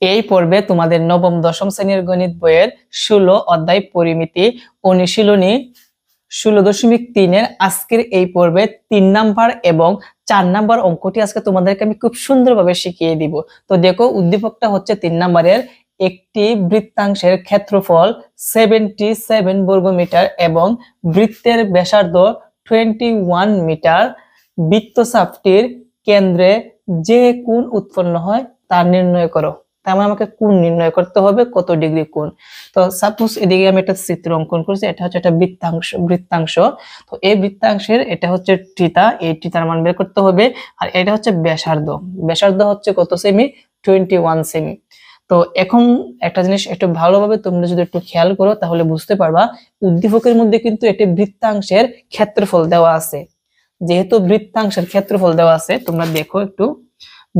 এই পর্বে তোমাদের নবম দশম শ্রেণীর গণিত বইয়ের 16 অধ্যায় পরিমিতি অনুশীলনী 16.3 আজকের এই পর্বে 3 নাম্বার এবং 4 নাম্বার অঙ্কটি আজকে তোমাদেরকে আমি খুব সুন্দরভাবে শিখিয়ে দিব। তো দেখো, উদ্দীপকটা হচ্ছে 3 নাম্বারের একটি বৃত্তাংশের ক্ষেত্রফল 77 বর্গমিটার এবং বৃত্তের ব্যাসার্ধ 21 মিটার, বৃত্তচাপটির কেন্দ্রে যে কোণ উৎপন্ন হয় তা নির্ণয় করো। তার মানে আমাকে কোণ নির্ণয় করতে হবে, কত ডিগ্রি কোণ। তো সাপোজ এদিকে আমি একটা চিত্র অঙ্কন করছি, এটা হচ্ছে একটা বৃত্তাংশ। তো এই বৃত্তাংশের এটা হচ্ছে থিটা, এই থিটার মান বের করতে হবে। আর এটা হচ্ছে ব্যাসার্ধ হচ্ছে কত সেমি? 21 সেমি। তো এখন একটা জিনিস একটু ভালোভাবে তোমরা যদি একটু খেয়াল করো তাহলে বুঝতে পারবা, উদ্দীপকের মধ্যে কিন্তু একটি বৃত্তাংশের ক্ষেত্রফল দেওয়া আছে। যেহেতু বৃত্তাংশের ক্ষেত্রফল দেওয়া আছে, তোমরা দেখো একটু,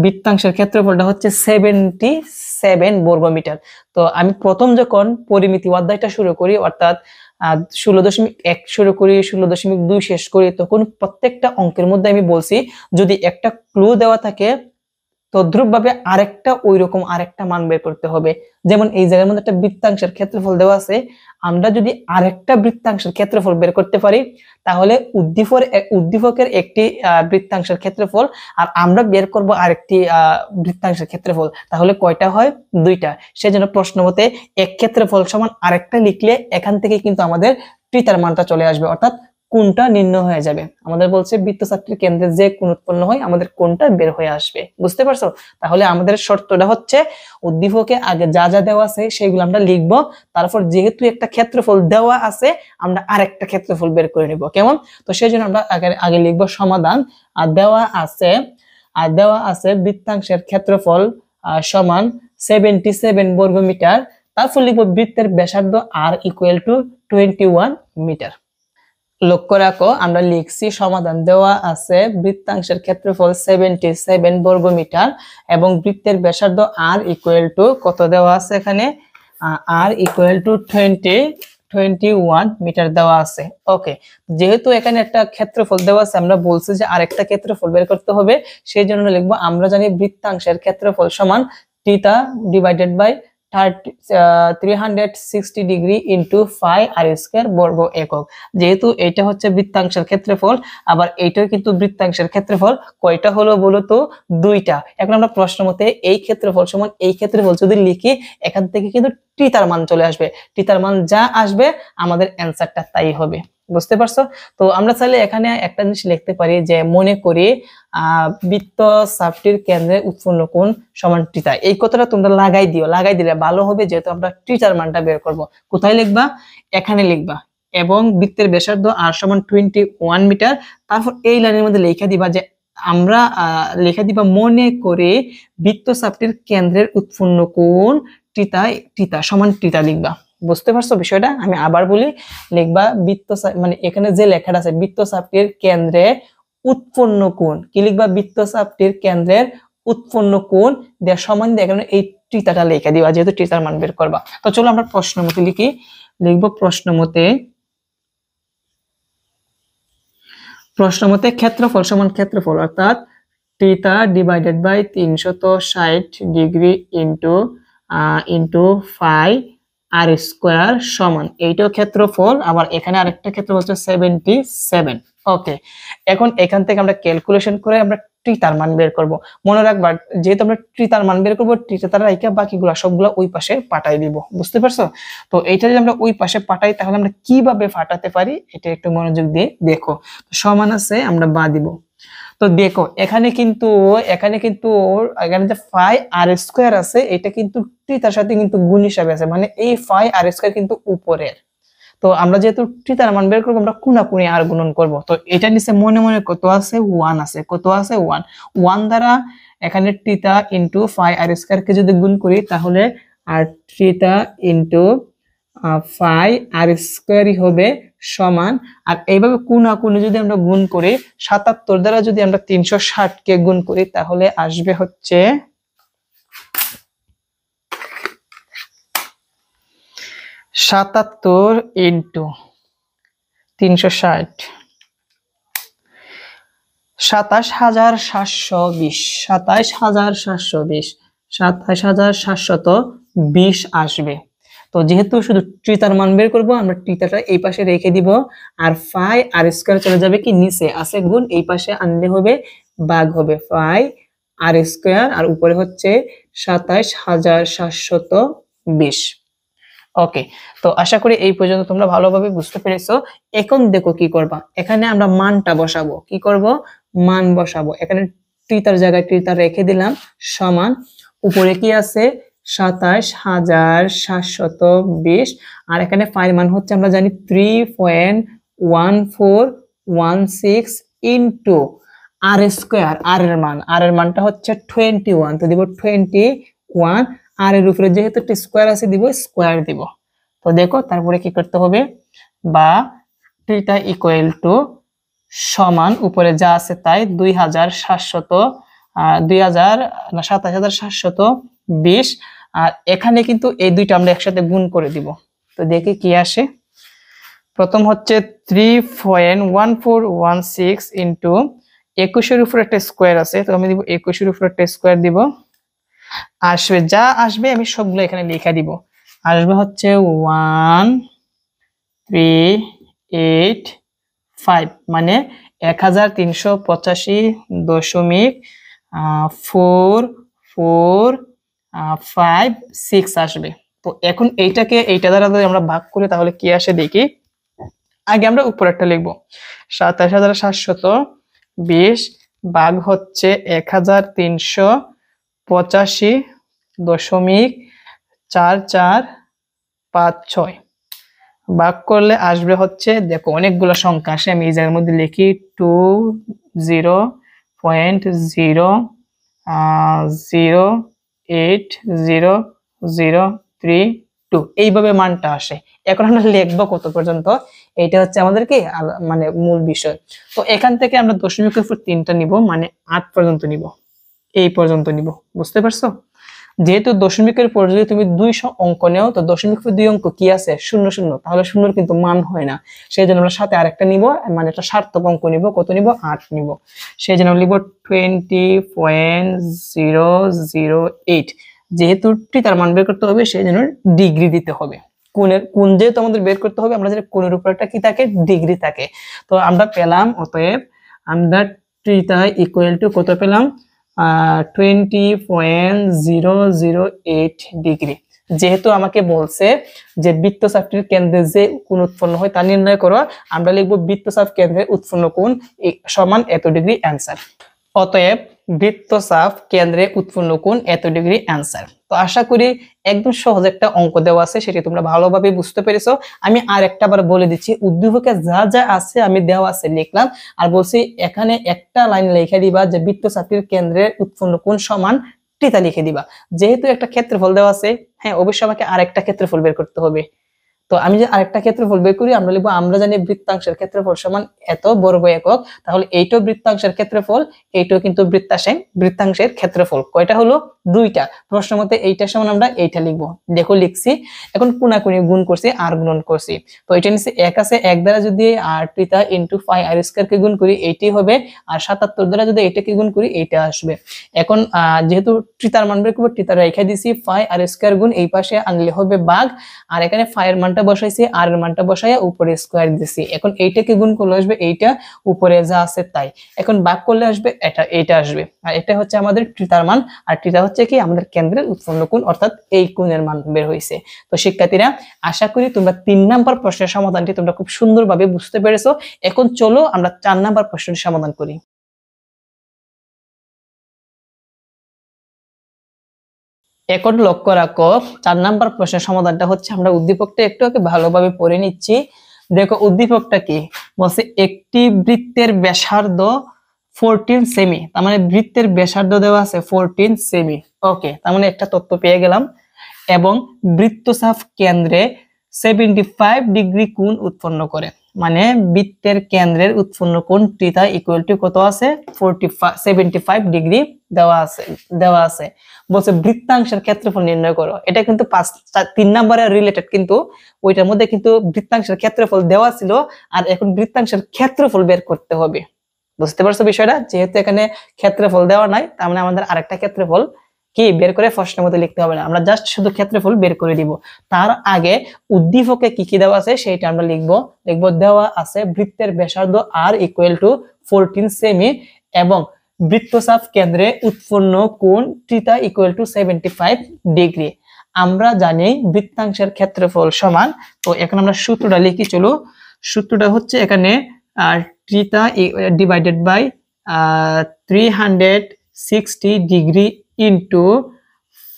বৃত্তাংশের ক্ষেত্রফলটা হচ্ছে 77 বর্গমিটার। তো আমি প্রথম যখন পরিমিতি অধ্যায়টা শুরু করি, অর্থাৎ 16.1 শুরু করি, 16.2 শেষ করি, তখন প্রত্যেকটা অঙ্কের মধ্যে আমি বলছি যদি একটা ক্লু দেওয়া থাকে তদ্রুপ ভাবে ওইরকম আরেকটা মান বের করতে হবে। যেমন এই জায়গার মধ্যে একটা বৃত্তাংশের ক্ষেত্রফল দেওয়া আছে, আমরা যদি আরেকটা বৃত্তাংশের ক্ষেত্রফল বের করতে পারি তাহলে উদ্দীপকের একটি বৃত্তাংশের ক্ষেত্রফল আর আমরা বের করব আরেকটি বৃত্তাংশের ক্ষেত্রফল, তাহলে কয়টা হয়? দুইটা। সেজন্য প্রশ্ন মতে এক ক্ষেত্রফল সমান আরেকটা লিখলে এখান থেকে কিন্তু আমাদের থিটার মানটা চলে আসবে, অর্থাৎ কোণটা নির্ণয় হয়ে যাবে। আমাদের বলছে বৃত্তচাপটির কেন্দ্রে যে কোণ উৎপন্ন হয় আমাদের কোণটা বের হয়ে আসবে। বুঝতে পারছো? তাহলে আমাদের শর্তটা হচ্ছে উদ্দীপকে আগে যা যা দেওয়া আছে সেগুলো আমরা লিখবো, তারপর যেহেতু একটা ক্ষেত্রফল দেওয়া আছে আমরা আরেকটা ক্ষেত্রফল বের করে নিব। কেমন? তো সেই জন্য আমরা আগে লিখবো সমাধান। আর দেওয়া আছে বৃত্তাংশের ক্ষেত্রফল সমান 77 বর্গমিটার। তারপর লিখবো বৃত্তের ব্যাসার্ধ আর ইকুয়াল টু 21 মিটার। লক্ষ্য রাখো, আমরা লিখছি সমাধান দেওয়া আছে বৃত্তাংশের ক্ষেত্রফল 77 বর্গমিটার এবং বৃত্তের ব্যাসার্ধ আর ইকুয়াল টু কত দেওয়া আছে এখানে? আর ইকুয়াল টু 21 মিটার দেওয়া আছে। ওকে, যেহেতু এখানে একটা ক্ষেত্রফল দেওয়া আছে, আমরা বলছি যে আরেকটা ক্ষেত্রফল বের করতে হবে, সেই জন্য লিখবো আমরা জানি বৃত্তাংশের ক্ষেত্রফল সমান theta divided by 360 degree into pi r square বর্গ একক। যেহেতু এটা হচ্ছে বৃত্তাংশের ক্ষেত্রফল, আবার এইটাও কিন্তু বৃত্তাংশের ক্ষেত্রফল। কয়টা হলো বলো তো? দুইটা। এখন আমরা প্রশ্ন মতে এই ক্ষেত্রফল সমান এই ক্ষেত্রফল যদি লিখি, এখান থেকে কিন্তু থিটার মান চলে আসবে। থিটার মান যা আসবে আমাদের অ্যান্সারটা তাই হবে। বুঝতে পারছো? তো আমরা চাইলে এখানে একটা জিনিস লিখতে পারি যে মনে করি বৃত্তচাপটির কেন্দ্রে উৎপন্ন কোণ সমান থিটা। এই কথাটা তোমরা লাগাই দিলে ভালো হবে, যেহেতু আমরা থিটার মানটা বের করব। কোথায় লিখবা? এখানে লিখবা। এবং বৃত্তের ব্যাসার্ধ আর সমান 21 মিটার। তারপর এই লাইনের মধ্যে লিখে দিবা যে আমরা মনে করে বৃত্তচাপটির কেন্দ্রের উৎপন্ন কোণ থিটা সমান থিটা লিখবা। বুঝতে পারছো বিষয়টা? আমি আবার বলি, লিখবা বৃত্তচাপ, মানে এখানে যে লেখাটা আছে বৃত্তচাপটির কেন্দ্রে উৎপন্ন কোণ, কি লিখবা? বৃত্তচাপটির কেন্দ্রের উৎপন্ন কোণ দেওয়ার সমান দিয়ে এখানে এই থিটাটা লিখে দিবা, যেহেতু থিটার মান বের করবা। তো চলো আমরা প্রশ্ন মতে লিখবো প্রশ্ন মতে ক্ষেত্রফল সমান ক্ষেত্রফল, অর্থাৎ theta divided by 360 degree into pi r square সমান, এইটাও ক্ষেত্রফল, আবার এখানে আরেকটা ক্ষেত্রফল হচ্ছে 77। ওকে, এখন এখান থেকে আমরা ক্যালকুলেশন করে আমরা থিটার মান বের করব। মনে রাখবা, যেহেতু আমরা থিটার মান বের করব, থিটা রাইখা বাকিগুলো সবগুলো ওই পাশে পাঠাই দিব। বুঝতে পারছো? তো এইটা যদি আমরা ওই পাশে পাঠাই তাহলে আমরা কিভাবে পাঠাতে পারি এটা একটু মনোযোগ দিয়ে দেখো। সমান আছে, আমরা বা দিব। তো দেখো এখানে যে ফাই আর স্কয়ার আছে এটা কিন্তু থিটার সাথে কিন্তু গুণ হিসাবে আছে, মানে এই ফাই আর স্কয়ার কিন্তু উপরের। তো আমরা যেহেতু থিটার মান বের করব, আমরা কোণাকুণি আর গুণন করব। তো এটা নিচে মনে মনে কত আছে? 1 আছে। কত আছে? 1 দ্বারা এখানে theta into phi r square কে যদি গুণ করি তাহলে আর থিটা ইনটু ফাই আর স্কয়ারই হবে সমান। আর এইভাবে কোণাকুণি যদি আমরা গুণ করি, 77 দ্বারা যদি আমরা 360 কে গুণ করি তাহলে আসবে হচ্ছে 77 ইন্টু 360 27720। ২৭,৭২০ আসবে। তো যেহেতু শুধু থিটার মান বের করব, আমরা থিটাটা এই পাশে রেখে দিব, আর ফাই আর স্কয়ার চলে যাবে কি নিচে আছে গুণ, এই পাশে আনলে হবে ভাগ হবে ফাই আর স্কয়ার, আর উপরে হচ্ছে ২৭,৭২০। ওকে, তো আশা করি এই পর্যন্ত তোমরা ভালোভাবে বুঝতে পেরেছো। এখন দেখো কি করবা, এখানে আমরা মানটা বসাবো। কি করব, মান বসাবো। এখানে থিটার জায়গায় থিটা রেখে দিলাম, সমান উপরে কি আছে ২৭,৭২০, আর এখানে ফাইর মান হচ্ছে আমরা জানি 3.1416 ইন্টু আর স্কয়ার, আর এর মানটা হচ্ছে 21, তো দিব 21, আর এর উপরে যেহেতু একটা স্কয়ার আছে দিব স্কয়ার দিব। তো দেখো তারপরে কি করতে হবে, বা থিটা ইকুয়াল টু সমান উপরে যা আছে তাই ২৭,৭২০, আর এখানে কিন্তু এই দুইটা আমরা একসাথে গুণ করে দিব। তো দেখি কি আসে। প্রথম হচ্ছে 3.1416 ইন্টু 21-এর উপর একটা স্কয়ার আছে, তো আমি দিব 21-এর উপর একটা স্কয়ার দিব। আসবে যা আসবে আমি সবগুলো এখানে লিখে দিব। আসবে হচ্ছে 1385, মানে 1385.4456 আসবে। তো এখন এইটা দ্বারা যদি আমরা ভাগ করি তাহলে কি আসে দেখি। আগে আমরা উপরেরটা লিখবো, ২৭,৭২০ ভাগ হচ্ছে 1385.4456, ভাগ করলে আসবে হচ্ছে, দেখো অনেকগুলো সংখ্যা আসে, আমি এই জায়গার মধ্যে লিখি 20.0080032, এইভাবে মানটা আসে। এখন আমরা লিখবো কত পর্যন্ত, এইটা হচ্ছে আমাদের কি মানে মূল বিষয়। তো এখান থেকে আমরা দশমিকের উপর 3টা নিব, মানে 8 পর্যন্ত নিব, এই পর্যন্ত নিব। বুঝতে পারছো? যেহেতু দশমিকের পর যদি তুমি 200 অঙ্ক নেও, তো দশমিক পর 2 অঙ্ক কি আছে, 00, তাহলে 0 কিন্তু মান হয় না। সেই জন্য আমরা সাথে আরেকটা নিব, মানে একটা সার্থক অঙ্ক নিব। কত নিব, 8 নিব। সেই জন্য লিখব 20.008। যেহেতু থিটার মান বের করতে হবে, সেই জন্য ডিগ্রি দিতে হবে। কোণ যেহেতু আমাদের বের করতে হবে, আমরা জানি কোণের উপর একটা কি থাকে, ডিগ্রি থাকে। তো আমরা পেলাম, অতএব আমরা থিটা ইকুয়াল টু কত পেলাম, 20.008 ডিগ্রি। যেহেতু আমাকে বলছে যে বৃত্তচাপটির কেন্দ্রে যে কোণ উৎপন্ন হয় তা নির্ণয় করো, আমরা লিখবো বৃত্তচাপ কেন্দ্রে উৎপন্ন কোণ সমান এত ডিগ্রি, অ্যান্সার। অতএব বৃত্তচাপ কেন্দ্রে উৎপন্ন কোণ এত ডিগ্রি, অ্যান্সার। তো আশা করি একদম সহজ একটা অঙ্ক দেওয়া আছে, সেটি তোমরা ভালোভাবে বুঝতে পেরেছো। আমি আর একটা বার বলে দিচ্ছি, উদ্দীপকে যা যা আছে আমি দেওয়া আছে লিখলাম, আর বলছি এখানে একটা লাইন লিখে দিবা যে বৃত্তচাপটির কেন্দ্রে উৎপন্ন কোণ সমান থিটা লিখে দিবা। যেহেতু একটা ক্ষেত্রফল দেওয়া আছে, হ্যাঁ অবশ্যই আমাকে আরেকটা ক্ষেত্রফল বের করতে হবে। তো আমি যে আরেকটা ক্ষেত্রফল বের করি, আমরা লিখবো, আমরা জানি বৃত্তাংশের ক্ষেত্রফল সমান এত বর্গ একক, তাহলে এইটাও বৃত্তাংশের ক্ষেত্রফল, এইটাও কিন্তু বৃত্তাংশের ক্ষেত্রফল। কয়টা হলো, 2টা। প্রশ্ন মতে এইটা সমান আমরা এইটা লিখবো। দেখো লিখছি। এখন কোনাকুনি গুণ করছি আর গুণন করছি, তো এটা নিচে 1 আছে, 1 দ্বারা যদি আর theta into phi r square কে গুণ করি এইটাই হবে, আর 77 দ্বারা যদি এইটাকে গুণ করি এইটা আসবে। এখন যেহেতু থিটার মান বের করব, থিটা রেখে দিছি, ফাই আর স্কয়ার গুণ এই পাশে আনলে হবে ভাগ, আর এখানে ফাই এর মানটা বসাইছি, আর এর মানটা বসাইয়া উপরে স্কয়ার দিছি। এখন এইটাকে গুণ করলে আসবে এইটা, উপরে যা আছে তাই। এখন ভাগ করলে আসবে এইটা আসবে, আর এটা হচ্ছে আমাদের থিটার মান, আর থিটা হচ্ছে কি আমাদের কেন্দ্রের উৎপন্ন কোণ, অর্থাৎ এই কোণের মান বের হইছে। তো শিক্ষার্থীরা, আশা করি তোমরা 3 নাম্বার প্রশ্নের সমাধানটি তোমরা খুব সুন্দরভাবে বুঝতে পেরেছো। এখন চলো আমরা 4 নাম্বার প্রশ্নটি সমাধান করি। এখন লক্ষ্য রাখো, 4 নাম্বার প্রশ্নের সমাধানটা হচ্ছে, আমরা উদ্দীপকটা একটু ভালোভাবে পড়ে নিচ্ছি। দেখো উদ্দীপকটা কি বলছে, একটি বৃত্তের ব্যাসার্ধ 14 সেমি, তার মানে বৃত্তের ব্যাসার্ধ দেওয়া আছে 14 সেমি। ওকে, তার মানে একটা তথ্য পেয়ে গেলাম। এবং বৃত্তচাপ কেন্দ্রে 75 ডিগ্রি কোণ উৎপন্ন করে, মানে বৃত্তের কেন্দ্রের উৎপন্ন কোণ থিটা ইকুয়াল টু কত আছে, 75 ডিগ্রি দেওয়া আছে। বলছে বৃত্তাংশের ক্ষেত্রফল নির্ণয় করো। এটা কিন্তু 3 নম্বরের রিলেটেড, কিন্তু ওইটার মধ্যে কিন্তু বৃত্তাংশের ক্ষেত্রফল দেওয়া ছিল, আর এখন বৃত্তাংশের ক্ষেত্রফল বের করতে হবে। বুঝতে পারছো বিষয়টা? যেহেতু এখানে ক্ষেত্রফল দেওয়া নাই, তার মানে আমাদের আরেকটা ক্ষেত্রফল কি বের করে প্রশ্নের মধ্যে লিখতে হবে না, আমরা জাস্ট শুধু ক্ষেত্রফল বের করে দিব। তার আগে উদ্দীপকে কি কি দেওয়া আছে সেটা আমরা লিখবো দেওয়া আছে বৃত্তের ব্যাসার্ধ r ইকুয়াল টু 14 সেমি এবং বৃত্তচাপ কেন্দ্রে উৎপন্ন কোণ থিটা ইকুয়াল টু 75 ডিগ্রি। আমরা জানি বৃত্তাংশের ক্ষেত্রফল সমান। তো এখন আমরা সূত্রটা লিখি, চলো। সূত্রটা হচ্ছে এখানে theta divided by 360 degree into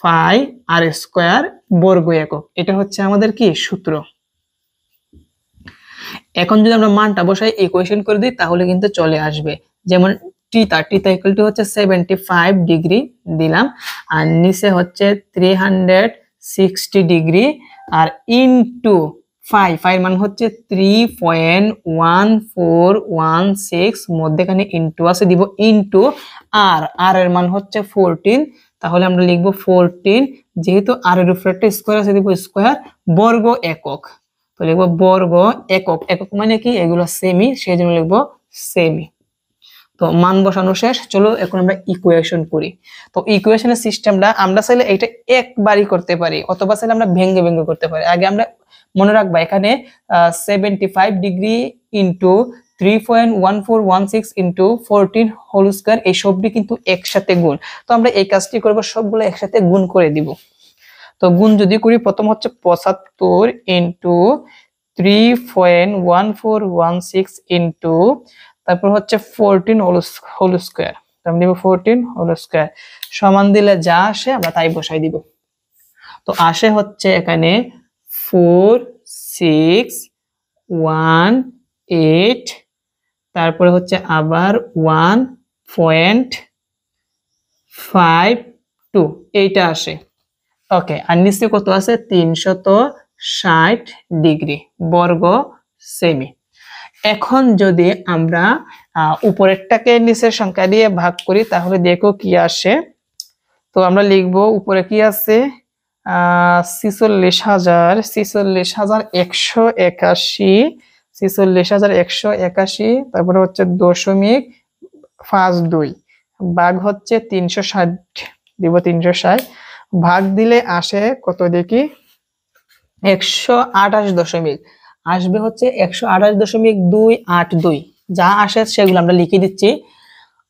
5 r square বর্গ একক, এটা হচ্ছে আমাদের কি সূত্র। এখন যদি আমরা মানটা বসাই ইকুয়েশন করে দিই তাহলে কিন্তু চলে আসবে। যেমন থিটা ইকুয়াল টু হচ্ছে 75 ডিগ্রি দিলাম, আর নিচে হচ্ছে 360 ডিগ্রি, আর ইনটু 5 এর মান হচ্ছে 3.1416, মধ্যখানে ইনটু আছে দিব, ইনটু আর এর মান হচ্ছে 14, তাহলে আমরা লিখবো 14, যেহেতু আর এর উপরে একটা স্কয়ার আছে দিব স্কয়ার, বর্গ একক, তো লিখবো বর্গ একক। একক মানে কি, এগুলো সেমি, সেই জন্য লিখবো সেমি। তো মান বসানো শেষ, চলো এখন আমরা ইকুয়েশন করি। তো ইকুয়েশনের সিস্টেমটা আমরা চাইলে এটা একবারই করতে পারি, অথবা চাইলে আমরা ভেঙে ভেঙে করতে পারি। আগে আমরা মনে রাখবা এখানে 75 degree into 3.1416 into 14 whole square, এই সবটি কিন্তু একসাথে গুণ। তো আমরা এই কাজটি করব, সবগুলো একসাথে গুণ করে দিব। তো গুণ যদি করি, প্রথম হচ্ছে 75 ইন্টু 3.1416 ইন্টু তারপর হচ্ছে 14 হোল স্কয়ার, আমি দিব 14 হোল স্কয়ার, সমান দিলে যা আসে আমরা তাই বসাই দিব। তো আসে হচ্ছে এখানে 4618, তারপরে হচ্ছে আবার 1.52, এইটা আসে। ওকে, আর নিচে কত আছে, 360 ডিগ্রি বর্গ সেমি। এখন যদি আমরা উপরেরটাকে নিচের সংখ্যা দিয়ে ভাগ করি তাহলে দেখো কি আসে। তো আমরা লিখবো উপরে কি আছে, 46,181, তারপরে হচ্ছে 0.52 ভাগ হচ্ছে 360, দিব 360, ভাগ দিলে আসে কত দেখি, 128 আসবে হচ্ছে 128.282, যা আসে সেগুলো আমরা লিখে দিচ্ছি।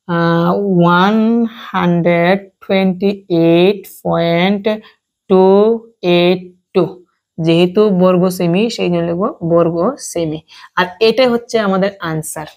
128.282, যেহেতু বর্গ সেমি সেই জন্য লিখবো বর্গ সেমি। আর এটা হচ্ছে আমাদের আনসার।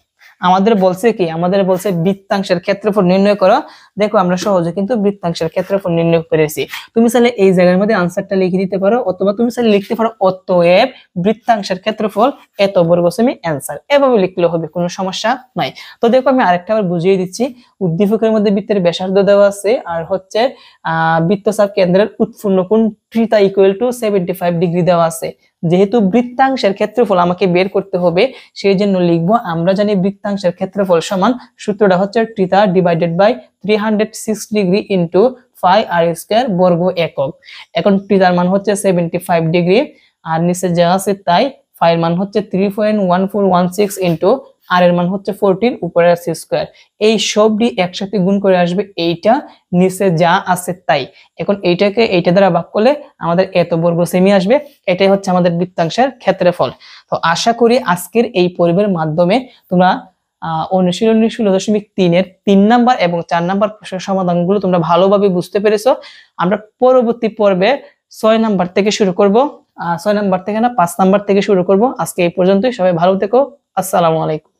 আমাদের বলছে কি, আমাদের বলছে বৃত্তাংশের ক্ষেত্রফল নির্ণয় করো। দেখো আমরা সহজে কিন্তু বৃত্তাংশের ক্ষেত্রফল নির্ণয় করেছি। তুমি চাইলে এই জায়গার মধ্যে আনসারটা লিখে দিতে পারো, অথবা তুমি চাইলে লিখতে পারো অতএব বৃত্তাংশের ক্ষেত্রফল এত বর্গ সেমি অ্যান্সার, এভাবে লিখলে হবে, কোনো সমস্যা নাই। তো দেখো আমি আরেকটা আবার বুঝিয়ে দিচ্ছি। উদ্দীপকের মধ্যে বৃত্তের ব্যাসার্ধ দেওয়া আছে, আর হচ্ছে বৃত্তচাপ কেন্দ্রের উৎপন্ন কোণ থিটা ইকুয়াল টু 75 ডিগ্রি দেওয়া আছে। যেহেতু বৃত্তাংশের ক্ষেত্রফল আমাকে বের করতে হবে, সেই জন্য লিখবো, আমরা জানি বৃত্তাংশের ক্ষেত্রফল সমান, সূত্রটা হচ্ছে theta divided by 306 degree into 5 r square বর্গ একক। এখন থিটার মান হচ্ছে 75 ডিগ্রি, আর নিচে যা আছে তাই, 5 মান হচ্ছে 3.1416 ইন্টু আর এর মান হচ্ছে 14, উপরে আছে স্কয়ার, এই সবটি একসাথে গুণ করে আসবে এইটা, নিচে যা আছে তাই। এখন এইটাকে এইটা দ্বারা ভাগ করলে আমাদের এত বর্গ সেমি আসবে, এটাই হচ্ছে আমাদের বৃত্তাংশের ক্ষেত্রফল। তো আশা করি আজকের এই পর্বের মাধ্যমে তোমরা অনুশীলনী 16.3 এর 3 নাম্বার এবং 4 নাম্বার প্রশ্নের সমাধানগুলো তোমরা ভালোভাবে বুঝতে পেরেছো। আমরা পরবর্তী পর্বে 6 নাম্বার থেকে শুরু করব, 6 নাম্বার থেকে না 5 নাম্বার থেকে শুরু করব। আজকে এই পর্যন্তই, সবাই ভালো থেকো, আসসালামু আলাইকুম।